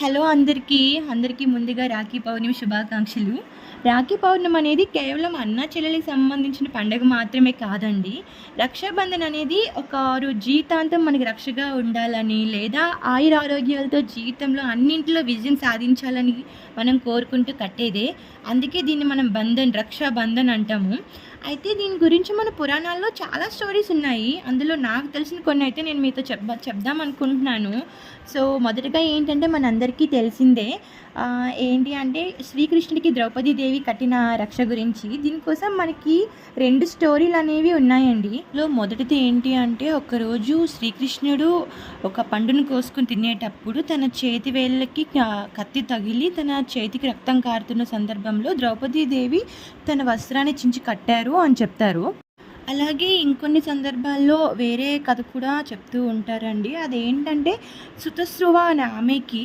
Hello అందరికీ ముందుగా రాఖీ పౌర్ణమి శుభాకాంక్షలు. రాఖీ పౌర్ణమి అనేది కేవలం అన్న చెల్లెలికి సంబంధించిన పండుగ మాత్రమే కాదండి. రక్షాబంధన్ అనేది జీవితాంతం మనకి రక్షగా ఉండాలని, లేదా ఆయురారోగ్యాలతో జీవితంలో అన్నింటిలో విజయం సాధించాలని మనం కోరుకుంటూ కట్టేదే. అందుకే దీన్ని మనం రక్షాబంధన్ అంటాము. అయితే దీని గురించి మన పురాణాల్లో చాలా స్టోరీస్ ఉన్నాయి. అందులో నాకు తెలిసిన కొన్ని అయితే నేను మీతో చెప్దాం అనుకుంటున్నాను. సో మొదటగా ఏంటంటే మనందరికీ తెలిసిందే, ఏంటి అంటే శ్రీకృష్ణుడికి ద్రౌపదీదేవి కట్టిన రక్ష గురించి. దీనికోసం మనకి 2 స్టోరీలు అనేవి ఉన్నాయండి. మొదటిది ఏంటి అంటే, ఒకరోజు శ్రీకృష్ణుడు ఒక పండును కోసుకుని తినేటప్పుడు తన చేతి వేళ్ళకి కత్తి తగిలి తన చేతికి రక్తం కారుతున్న సందర్భంలో ద్రౌపదీదేవి తన వస్త్రాన్ని చించి కట్టారు అని చెప్తారు. అలాగే ఇంకొన్ని సందర్భాల్లో వేరే కథ కూడా చెప్తూ ఉంటారండి. అదేంటంటే, సుతశ్రువ అనే ఆమెకి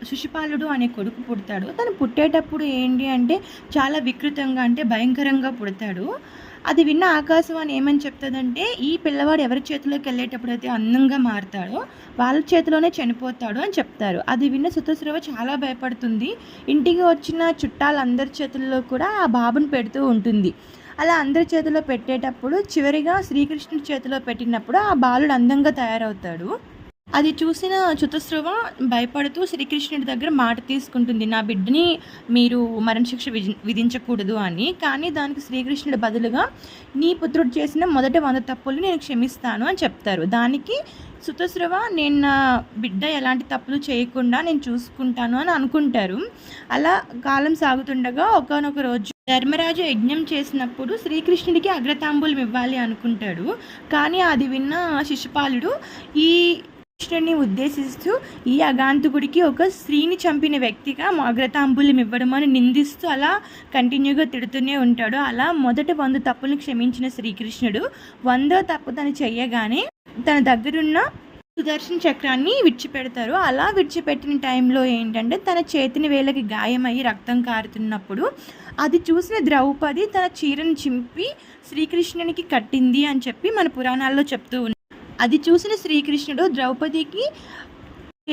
శిశుపాలుడు అనే కొడుకు పుడతాడు. తను పుట్టేటప్పుడు ఏంటి అంటే చాలా వికృతంగా, అంటే భయంకరంగా పుడతాడు. అది విన్న ఆకాశవాణి ఏమని చెప్తుందంటే, ఈ పిల్లవాడు ఎవరి చేతిలోకి వెళ్ళేటప్పుడు అయితే అందంగా మారుతాడో వాళ్ళ చేతిలోనే చనిపోతాడు అని చెప్తారు. అది విన్న సుతశ్రువ చాలా భయపడుతుంది. ఇంటికి వచ్చిన చుట్టాలందరి చేతుల్లో కూడా ఆ బాబుని పెడుతూ ఉంటుంది. అలా అందరి చేతిలో పెట్టేటప్పుడు చివరిగా శ్రీకృష్ణుడి చేతిలో పెట్టినప్పుడు ఆ బాలుడు అందంగా తయారవుతాడు. అది చూసిన చతుశ్రువ భయపడుతూ శ్రీకృష్ణుడి దగ్గర మాట తీసుకుంటుంది, నా బిడ్డని మీరు మరణశిక్ష విధించకూడదు అని. కానీ దానికి శ్రీకృష్ణుడి బదులుగా, నీ పుత్రుడు చేసిన మొదటి 100 తప్పులు నేను క్షమిస్తాను అని చెప్తారు. దానికి సుతశ్రువ, నేను నా బిడ్డ ఎలాంటి తప్పులు చేయకుండా నేను చూసుకుంటాను అని అనుకుంటారు. అలా కాలం సాగుతుండగా ఒకానొక రోజు ధర్మరాజు యజ్ఞం చేసినప్పుడు శ్రీకృష్ణుడికి అగ్రతాంబూలం ఇవ్వాలి అనుకుంటాడు. కానీ అది విన్న శిశుపాలుడు ఈ కృష్ణుడిని ఉద్దేశిస్తూ, ఈ అగాంతకుడికి ఒక స్త్రీని చంపిన వ్యక్తిగా అగ్రతాంబూలం ఇవ్వడం అని నిందిస్తూ అలా కంటిన్యూగా తిడుతూనే ఉంటాడు. అలా మొదటి 100 తప్పులను క్షమించిన శ్రీకృష్ణుడు 100వ తప్పు తను చెయ్యగానే తన దగ్గరున్న సుదర్శన చక్రాన్ని విడిచిపెడతారు. అలా విడిచిపెట్టిన టైంలో ఏంటంటే, తన చేతిని వేళ్ళకి గాయమయ్యి రక్తం కారుతున్నప్పుడు అది చూసిన ద్రౌపది తన చీరను చింపి శ్రీకృష్ణునికి కట్టింది అని చెప్పి మన పురాణాల్లో చెప్తూ ఉన్నారు. అది చూసిన శ్రీకృష్ణుడు ద్రౌపదికి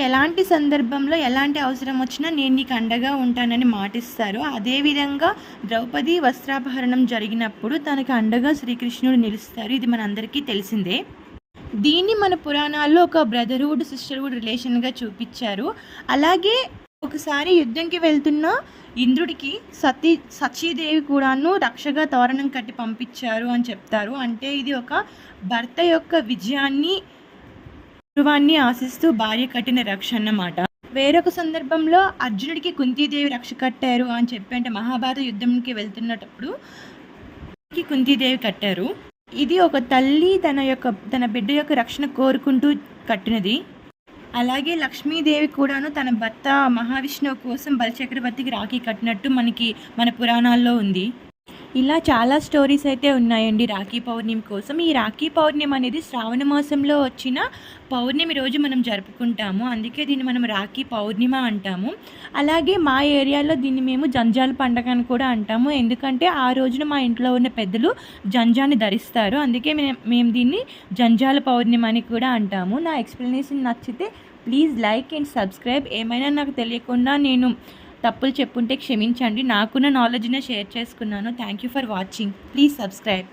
ఎలాంటి సందర్భంలో ఎలాంటి అవసరం వచ్చినా నేను నీకు అండగా ఉంటానని మాటిస్తారు. అదేవిధంగా ద్రౌపది వస్త్రాపహరణం జరిగినప్పుడు తనకు అండగా శ్రీకృష్ణుడు నిలుస్తారు. ఇది మనందరికీ తెలిసిందే. దీన్ని మన పురాణాల్లో ఒక బ్రదర్హుడ్ సిస్టర్హుడ్ రిలేషన్గా చూపించారు. అలాగే ఒకసారి యుద్ధంకి వెళ్తున్న ఇంద్రుడికి సచీదేవి కూడాను రక్షగా తోరణం కట్టి పంపించారు అని చెప్తారు. అంటే ఇది ఒక భర్త యొక్క విజయాన్ని, గౌరవాన్ని ఆశిస్తూ భార్య కట్టిన రక్ష అన్నమాట. వేరొక సందర్భంలో అర్జునుడికి కుంతీదేవి రక్ష కట్టారు అని చెప్పి, అంటే మహాభారత యుద్ధంకి వెళ్తున్నప్పుడు కుంతీదేవి కట్టారు. ఇది ఒక తల్లి తన బిడ్డ యొక్క రక్షణ కోరుకుంటూ కట్టినది. అలాగే లక్ష్మీదేవి కూడాను తన భర్త మహావిష్ణువు కోసం బలిచక్రవర్తికి రాఖీ కట్టినట్టు మన పురాణాల్లో ఉంది. ఇలా చాలా స్టోరీస్ అయితే ఉన్నాయండి రాఖీ పౌర్ణమి కోసం. ఈ రాఖీ పౌర్ణమి అనేది శ్రావణ మాసంలో వచ్చిన పౌర్ణమి రోజు మనం జరుపుకుంటాము. అందుకే దీన్ని మనం రాఖీ పౌర్ణిమ అంటాము. అలాగే మా ఏరియాలో దీన్ని మేము జంజాల పండగ అని కూడా అంటాము. ఎందుకంటే ఆ రోజున మా ఇంట్లో ఉన్న పెద్దలు జంజాన్ని ధరిస్తారు. అందుకే మేము దీన్ని జంజాల పౌర్ణిమ అని కూడా అంటాము. నా ఎక్స్ప్లెనేషన్ నచ్చితే ప్లీజ్ లైక్ అండ్ సబ్స్క్రైబ్. ఏమైనా నాకు తెలియకుండా నేను తప్పులు చెప్పుంటే క్షమించండి. నాకున్న నాలెడ్జ్నే షేర్ చేసుకున్నాను. Thank you for watching. Please subscribe.